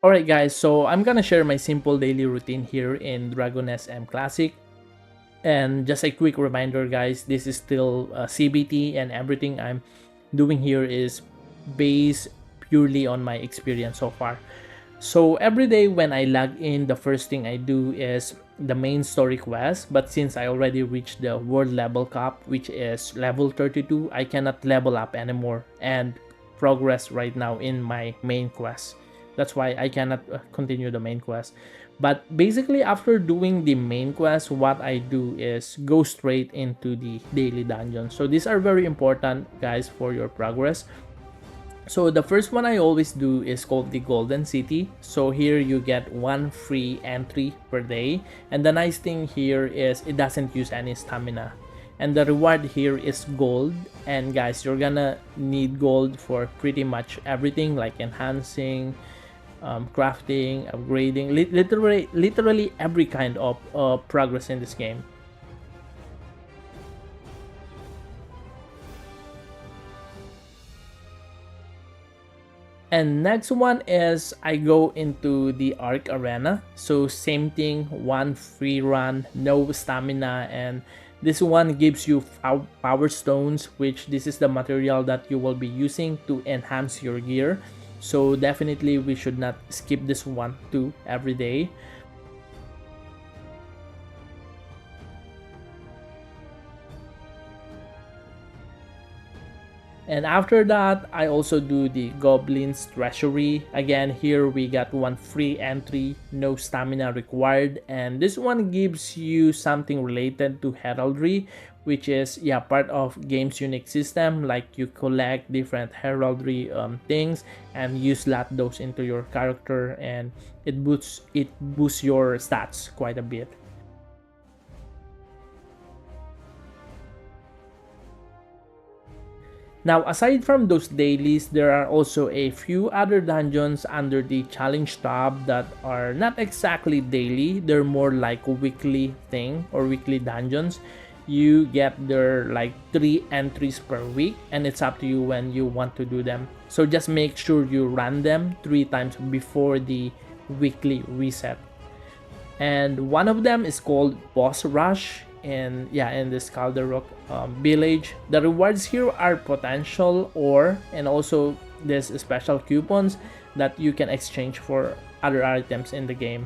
Alright guys, so I'm gonna share my simple daily routine here in Dragon SM Classic. And just a quick reminder guys, this is still CBT, and everything I'm doing here is based purely on my experience so far. So every day when I log in, the first thing I do is the main story quest. But since I already reached the world level cap, which is level 32, I cannot level up anymore and progress right now in my main quest. That's why I cannot continue the main quest. But basically, after doing the main quest, what I do is go straight into the daily dungeons. So these are very important, guys, for your progress. So the first one I always do is called the Golden City. So here you get one free entry per day. And the nice thing here is it doesn't use any stamina. And the reward here is gold. And guys, you're gonna need gold for pretty much everything, like enhancing, crafting, upgrading, literally every kind of progress in this game. And next one is I go into the Arc Arena. So same thing, one free run, no stamina, and this one gives you power stones, which this is the material that you will be using to enhance your gear. So definitely we should not skip this one too every day. And after that, I also do the Goblin's Treasury. Again, here we got one free entry, no stamina required. And this one gives you something related to heraldry, which is, yeah, part of game's unique system. Like you collect different heraldry things and you slot those into your character, and it boosts your stats quite a bit. Now, aside from those dailies, there are also a few other dungeons under the challenge tab that are not exactly daily. They're more like a weekly thing or weekly dungeons. You get their like 3 entries per week, and it's up to you when you want to do them. So just make sure you run them 3 times before the weekly reset. And one of them is called Boss Rush in this Calderock village. The rewards here are potential ore and also this special coupons that you can exchange for other items in the game.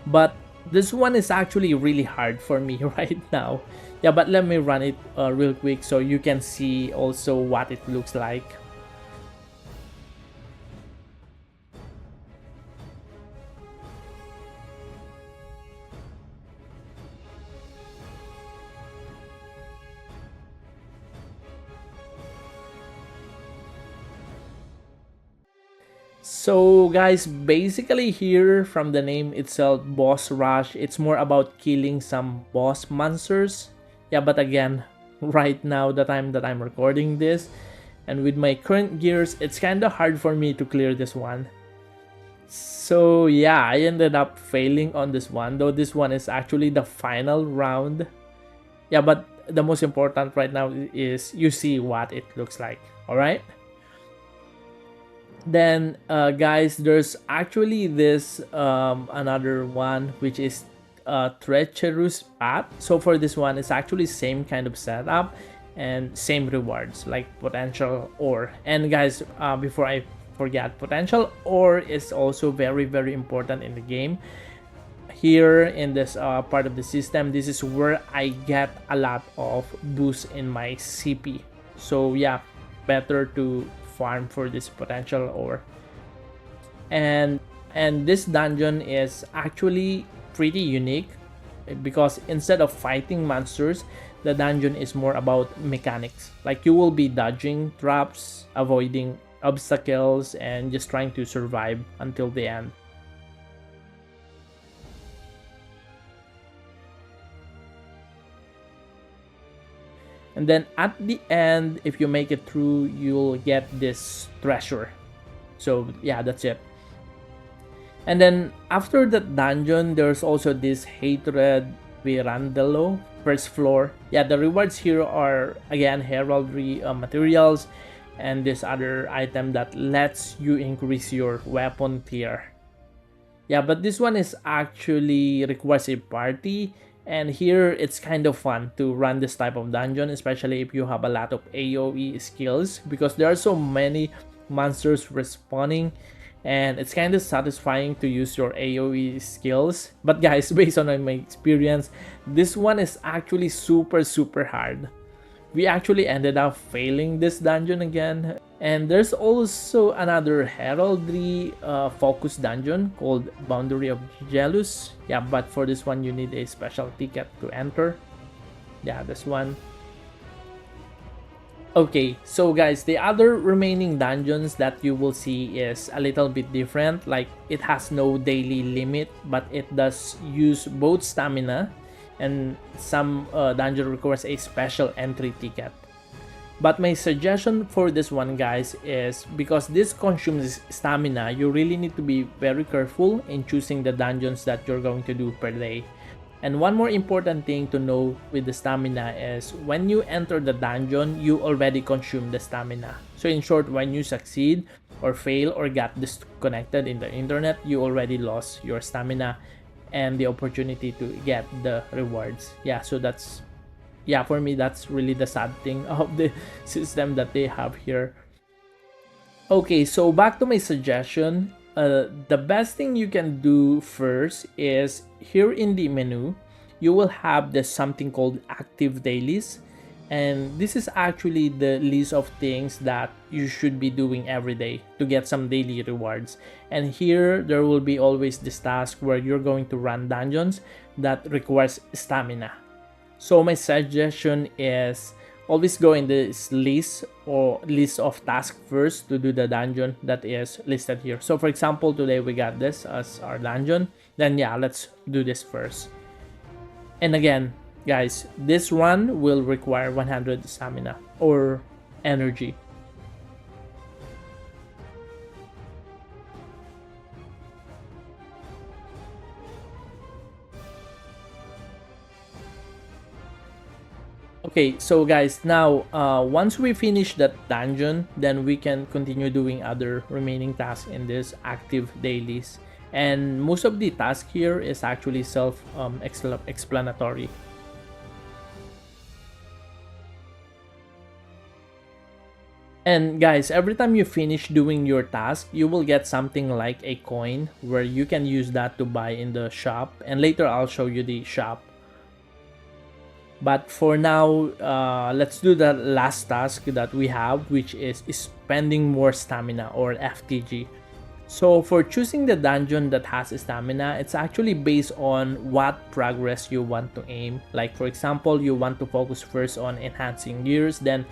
But this one is actually really hard for me right now. Yeah, but let me run it real quick so you can see also what it looks like. So guys, basically here from the name itself, Boss Rush, it's more about killing some boss monsters. Yeah, but again, right now, the time that I'm recording this, and with my current gears, it's kind of hard for me to clear this one. So yeah, I ended up failing on this one, though this one is actually the final round. Yeah, but the most important right now is you see what it looks like, alright? Then guys, there's actually this another one which is treacherous path. So for this one, it's actually same kind of setup and same rewards like potential ore. And guys, before I forget, potential ore is also very important in the game. Here in this part of the system, this is where I get a lot of boost in my CP. So yeah, better to farm for this potential ore. And this dungeon is actually pretty unique because instead of fighting monsters, the dungeon is more about mechanics. Like you will be dodging traps, avoiding obstacles, and just trying to survive until the end. And then at the end, if you make it through, you'll get this treasure. So yeah, that's it. And then after that dungeon, there's also this hatred Pirandello first floor. Yeah, the rewards here are again heraldry materials, and this other item that lets you increase your weapon tier. Yeah, but this one is actually requires a party, and here it's kind of fun to run this type of dungeon, especially if you have a lot of AoE skills, because there are so many monsters respawning, and it's kind of satisfying to use your AoE skills. But guys, based on my experience, this one is actually super hard. We actually ended up failing this dungeon again. And there's also another heraldry focus dungeon called Boundary of Jealous. Yeah, but for this one you need a special ticket to enter. Yeah, this one. Okay, so guys, the other remaining dungeons that you will see is a little bit different. Like, it has no daily limit, but it does use both stamina, and some dungeon requires a special entry ticket. But my suggestion for this one, guys, is because this consumes stamina, you really need to be very careful in choosing the dungeons that you're going to do per day. And one more important thing to know with the stamina is when you enter the dungeon, you already consume the stamina. So in short, when you succeed or fail or get disconnected in the internet, you already lost your stamina and the opportunity to get the rewards. Yeah, so that's, yeah, for me, that's really the sad thing of the system that they have here. Okay, so back to my suggestion. The best thing you can do first is here in the menu, you will have this something called Active Dailies. And this is actually the list of things that you should be doing every day to get some daily rewards. And here, there will be always this task where you're going to run dungeons that requires stamina. So my suggestion is always go in this list or list of tasks first to do the dungeon that is listed here. So for example, today we got this as our dungeon. Then yeah, let's do this first. And again, guys, this run will require 100 stamina or energy. Okay, so guys, now once we finish that dungeon, then we can continue doing other remaining tasks in this active dailies. And most of the task here is actually self-explanatory. And guys, every time you finish doing your task, you will get something like a coin where you can use that to buy in the shop. And later I'll show you the shop. But for now, let's do the last task that we have, which is spending more stamina or FTG. So for choosing the dungeon that has stamina, it's actually based on what progress you want to aim. Like for example, you want to focus first on enhancing gears, then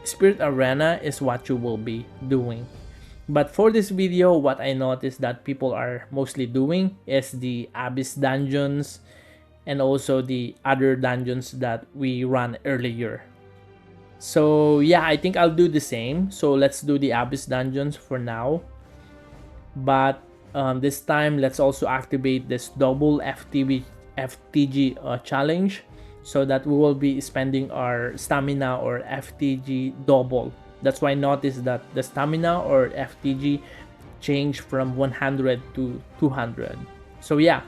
Spirit Arena is what you will be doing. But for this video, what I noticed that people are mostly doing is the Abyss dungeons, and also the other dungeons that we run earlier. So yeah, I think I'll do the same. So let's do the Abyss dungeons for now. But this time, let's also activate this double FTG challenge, so that we will be spending our stamina or FTG double. That's why notice that the stamina or FTG change from 100 to 200. So yeah,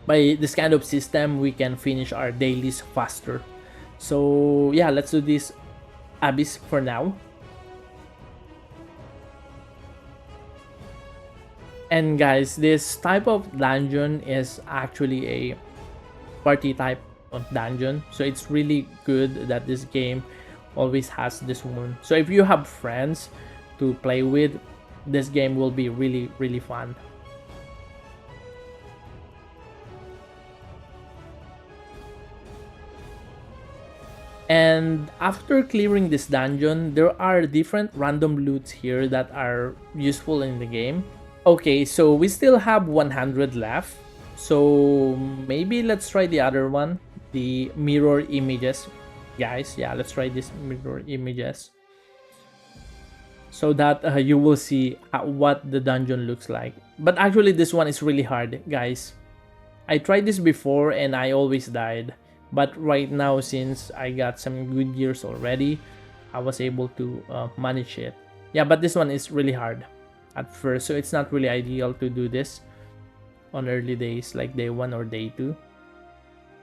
by this kind of system, we can finish our dailies faster. So yeah, let's do this Abyss for now. And guys, this type of dungeon is actually a party type of dungeon. So it's really good that this game always has this one. So if you have friends to play with, this game will be really fun. And after clearing this dungeon, there are different random loots here that are useful in the game. Okay, so we still have 100 left. So maybe let's try the other one, the mirror images. Guys, yeah, let's try this mirror images, so that you will see what the dungeon looks like. But actually, this one is really hard, guys. I tried this before and I always died. But right now, since I got some good gears already, I was able to manage it. Yeah, but this one is really hard at first, so it's not really ideal to do this on early days like day 1 or day 2.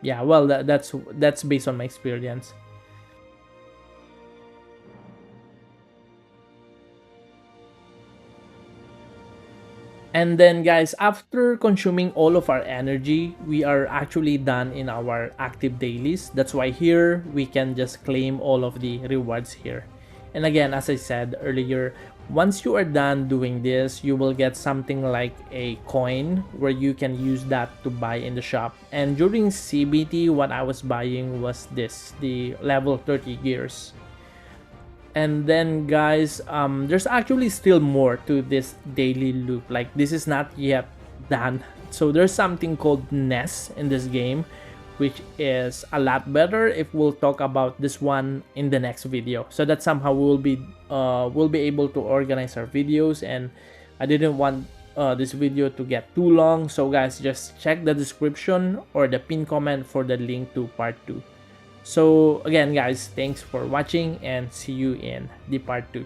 Yeah, well, that's based on my experience. And then guys, after consuming all of our energy, we are actually done in our active dailies. That's why here we can just claim all of the rewards here. And again, as I said earlier, once you are done doing this, you will get something like a coin where you can use that to buy in the shop. And during CBT, what I was buying was this, the level 30 gears. And then guys, there's actually still more to this daily loop. Like, this is not yet done. So there's something called nest in this game, which is a lot better. If we'll talk about this one in the next video, so that somehow we'll be able to organize our videos. And I didn't want this video to get too long, so guys, just check the description or the pin comment for the link to part 2. So again guys, thanks for watching and see you in the part 2.